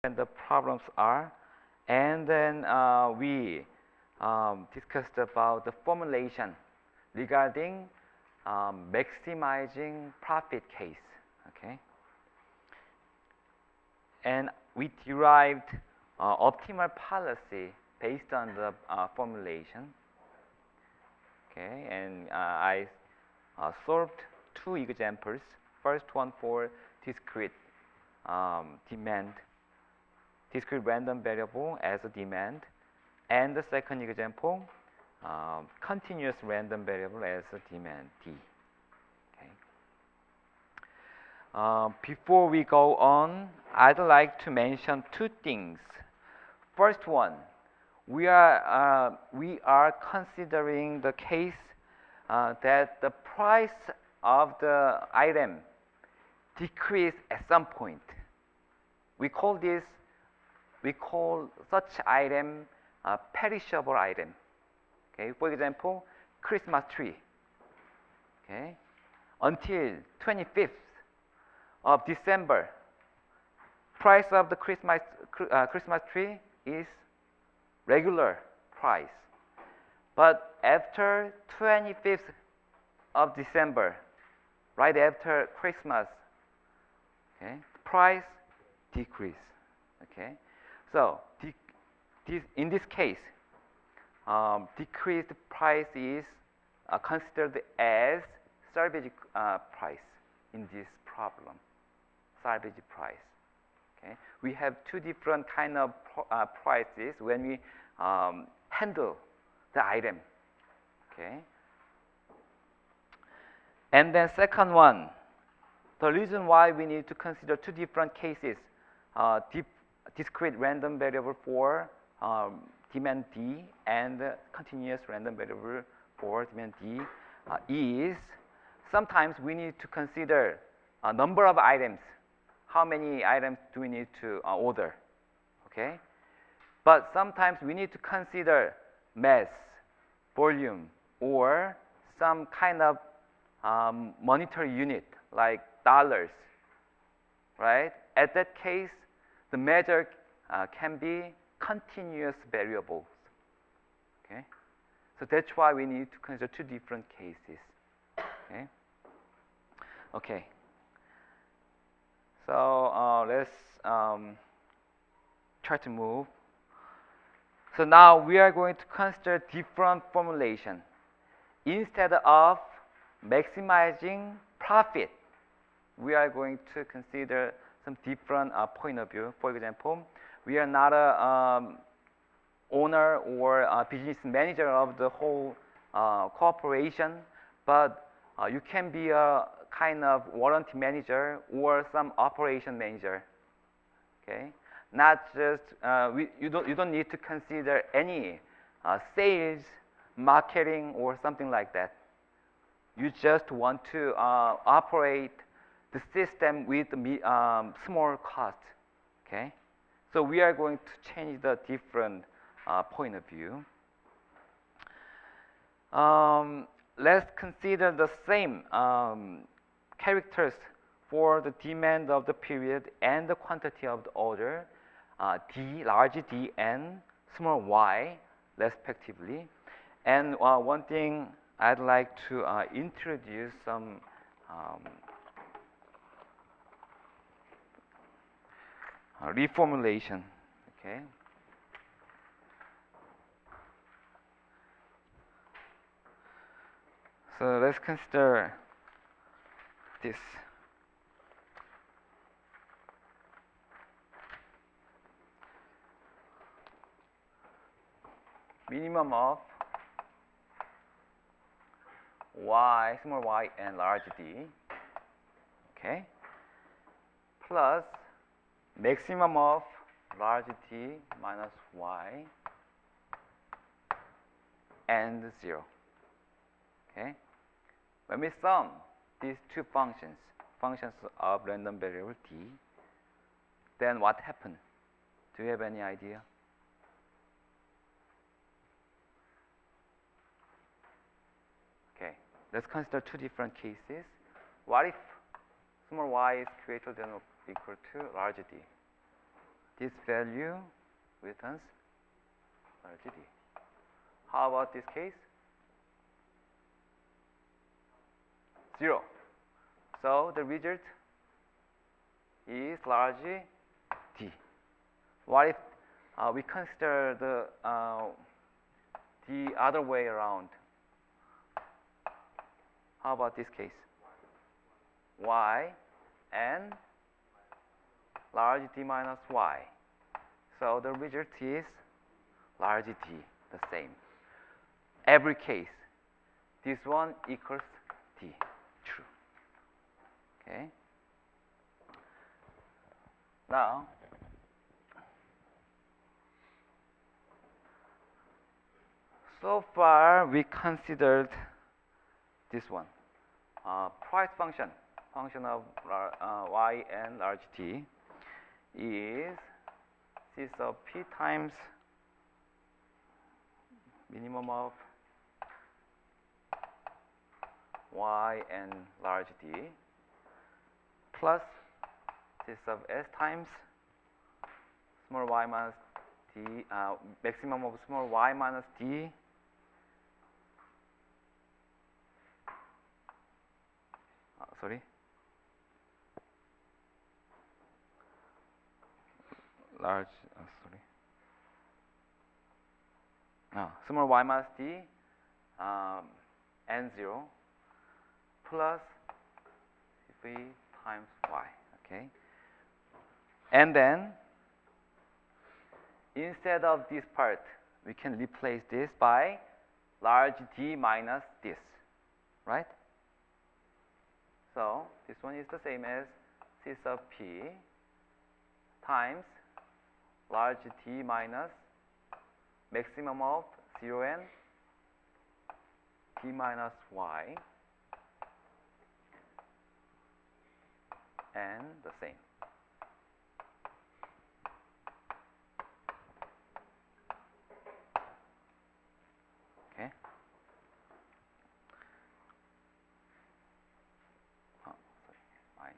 and the problems are, and then we discussed about the formulation regarding maximizing profit case. Okay, and we derived optimal policy based on the formulation. Okay, and I solved two examples. First one for discrete demand, discrete random variable as a demand, and the second example, continuous random variable as a demand D. Okay. Before we go on, I'd like to mention two things. First one, we are considering the case that the price of the item decrease at some point. We call such item a perishable item. Okay, for example, Christmas tree. Okay, until 25th of December, price of the Christmas tree is regular price. But after 25th of December, right after Christmas, okay, price decrease. Okay, so in this case, decreased price is considered as salvage price in this problem. Salvage price. Okay, we have two different kind of prices when we handle the item. Okay, and then second one, the reason why we need to consider two different cases, discrete random variable for demand D and continuous random variable for demand D, is sometimes we need to consider a number of items. How many items do we need to order? Okay, but sometimes we need to consider mass, volume, or some kind of monetary unit like dollars, right? At that case, the measure can be continuous variables. Okay, so that's why we need to consider two different cases. Okay. Okay. So let's try to move. So now we are going to consider different formulation. Instead of maximizing profit, we are going to consider some different point of view. For example, we are not a owner or a business manager of the whole corporation, but you can be a kind of warranty manager or some operation manager. Okay, not just you don't need to consider any sales, marketing, or something like that. You just want to operate the system with small cost. Okay, so we are going to change the different point of view. Let's consider the same characters for the demand of the period and the quantity of the order, D, large D, and small y, respectively. And one thing I'd like to introduce some reformulation. Okay. So let's consider this. Minimum of y, small y, and large d, okay, plus maximum of large d minus y and 0. Okay, when we sum these two functions of random variable d, then what happens? Do you have any idea? Okay, let's consider two different cases. What if small y is greater than or equal to large d? this value returns large D. How about this case? 0. So the result is large D. What if we consider the other way around? How about this case? Y and large D minus Y. So the result is large D, the same. Every case, this one equals D, true. Okay. Now, so far we considered this one, price function of y and large T is C sub P times minimum of y and large D plus C sub S times small y minus D, maximum of small y minus D sorry, large, small y minus D n0 plus v times y, okay? And then instead of this part, we can replace this by large D minus this, right? So this one is the same as C sub P times large D minus maximum of 0 and D minus Y and the same. Okay. Minus.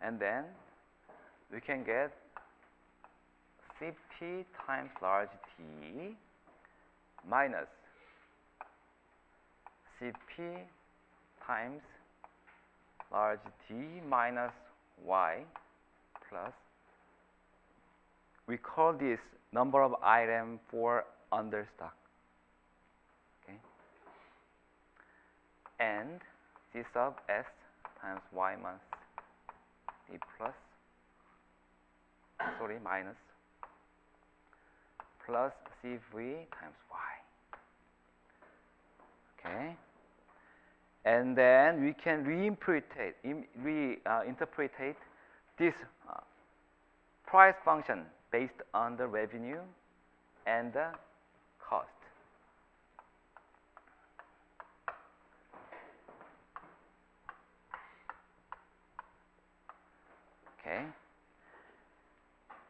And then we can get Cp times large T minus Cp times large D minus Y plus, we call this number of item for understock, okay? And C sub S times Y minus D plus, sorry, minus, plus CV times Y, okay? And then we can reinterpret this price function based on the revenue and the cost. Okay.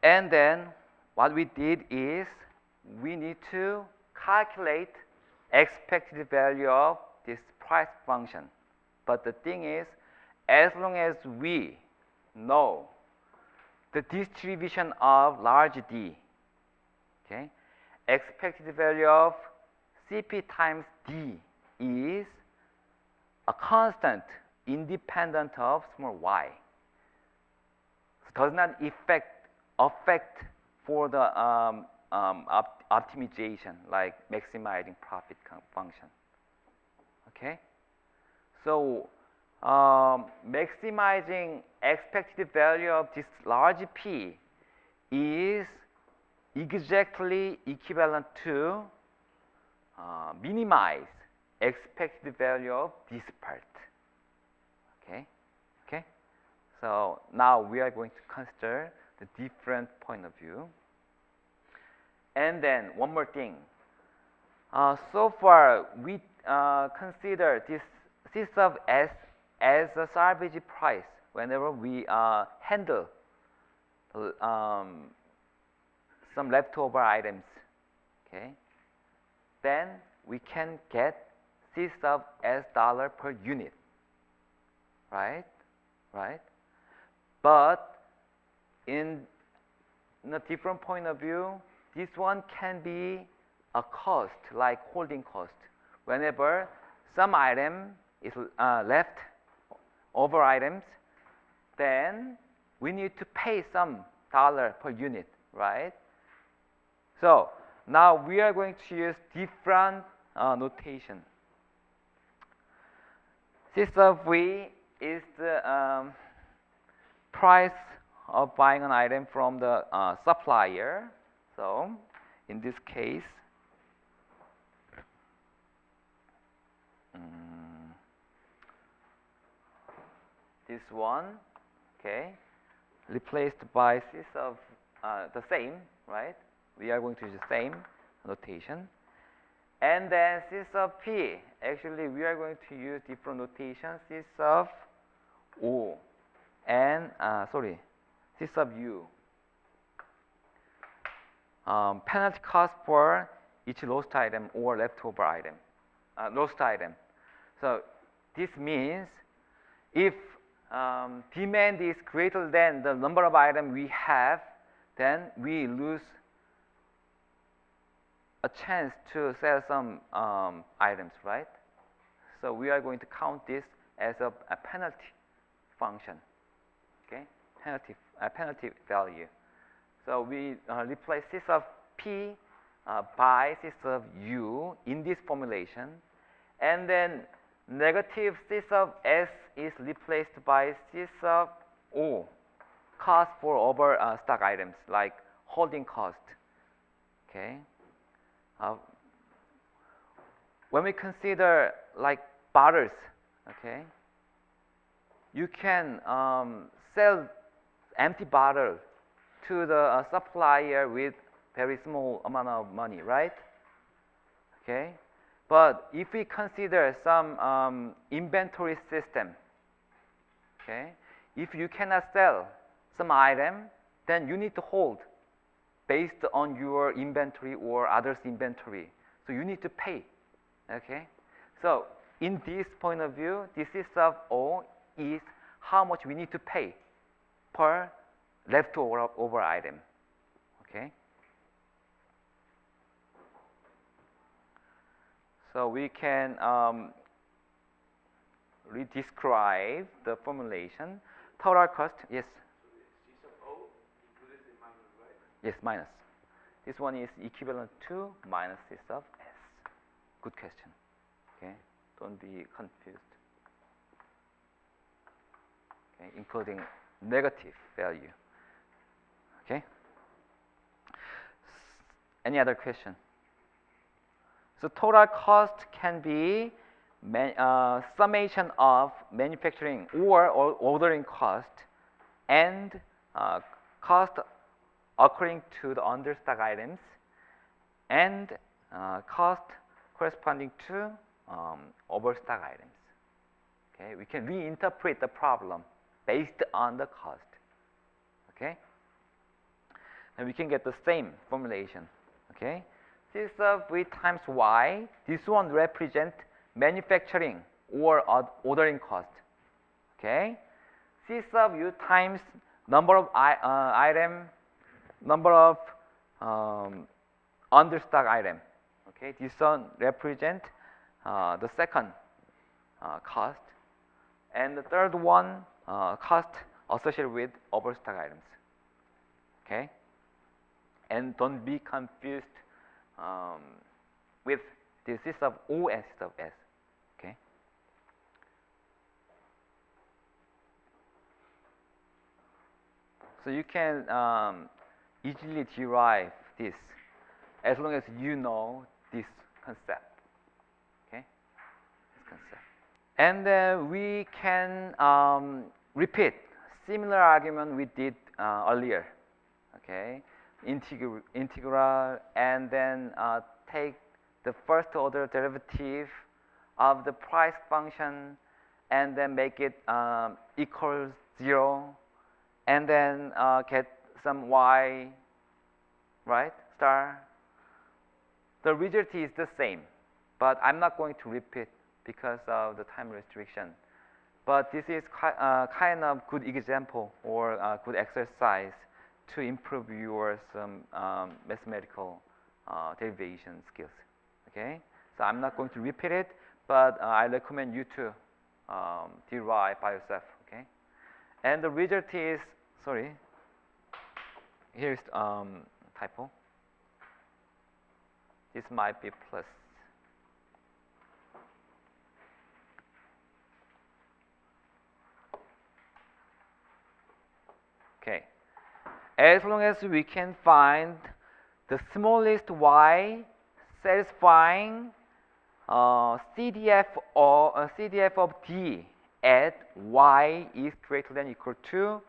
And then what we did is we need to calculate expected value of this price function. But the thing is, as long as we know the distribution of large D, okay, expected value of Cp times D is a constant independent of small y. So does not affect for the optimization, like maximizing profit function. Okay, so maximizing expected value of this large P is exactly equivalent to minimize expected value of this part. Okay, okay. So now we are going to consider the different point of view. And then one more thing. So far we consider this C sub S as a salvage price whenever we handle some leftover items. Okay, then we can get C sub S dollar per unit. right? Right? But in a different point of view, this one can be a cost, like holding cost. Whenever some item is left over items, then we need to pay some dollar per unit, right? So now we are going to use different notation. C sub V is the price of buying an item from the supplier. So in this case, this one, okay, replaced by C sub the same, right? We are going to use the same notation. And then C sub P, actually we are going to use different notation, C sub O and C sub U. Penalty cost for each lost item or leftover item, lost item. So this means if demand is greater than the number of items we have, then we lose a chance to sell some items, right? So we are going to count this as a penalty function, okay? Penalty value. So we replace C sub P by C sub U in this formulation, and then negative C sub S is replaced by C sub O, cost for overstock items like holding cost, okay? When we consider like bottles, okay, you can sell empty bottle to the supplier with very small amount of money, right? Okay, but if we consider some inventory system, okay, if you cannot sell some item, then you need to hold based on your inventory or others' inventory. So you need to pay, okay? So in this point of view, this C sub O is how much we need to pay per leftover item, okay? So we can redescribe the formulation. Total cost, yes? C sub O included in minus, right? Yes, minus. This one is equivalent to minus C sub S. Good question. Okay, don't be confused. Okay, including negative value. Okay. Any other question? So total cost can be summation of manufacturing or ordering cost and cost occurring to the understock items and cost corresponding to overstock items. Okay, we can reinterpret the problem based on the cost. Okay, and we can get the same formulation. Okay, C sub V times Y. This one represents manufacturing or ordering cost. Okay, C sub U times number of item, number of understock item. Okay, this one represents the second cost, and the third one cost associated with overstock items. Okay, and don't be confused with this C sub O and C sub S. Okay. So you can easily derive this as long as you know this concept. Okay, this concept. And then we can repeat similar argument we did earlier. Okay, integral, and then take the first order derivative of the price function, and then make it equals 0, and then get some y, right, star. The result is the same, but I'm not going to repeat because of the time restriction. but this is kind of good example or good exercise to improve your some mathematical derivation skills. Okay, so I'm not going to repeat it, but I recommend you to derive by yourself. Okay, and the result is, sorry, here's typo. This might be plus. Okay, as long as we can find the smallest y satisfying CDF of D at y is greater than or equal to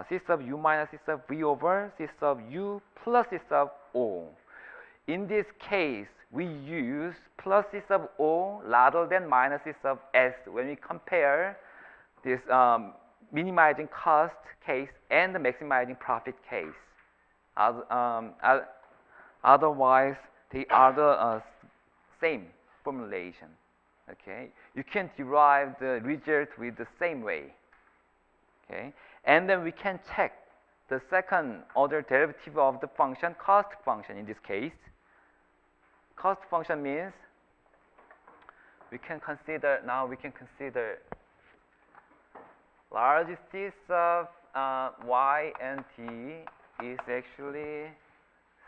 C sub u minus C sub v over C sub u plus C sub o. In this case, we use plus C sub o rather than minus C sub s when we compare this minimizing cost case and the maximizing profit case. Otherwise, they are the same formulation. Okay, you can derive the result with the same way. Okay, and then we can check the second order derivative of the function, cost function in this case. Cost function means we can consider large C sub y and t is actually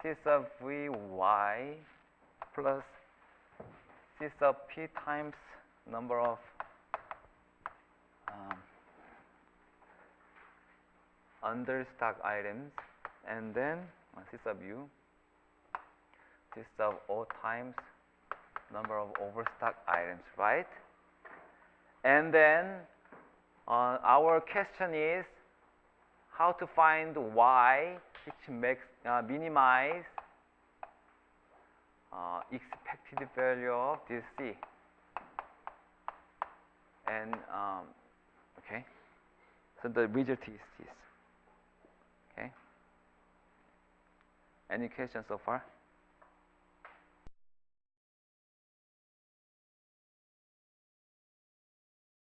C sub vy plus C sub p times number of understock items, and then C sub u, C sub o times number of overstock items, right? And then our question is how to find y which makes minimize expected value of this C. And okay, so the result is this. Okay. Any questions so far?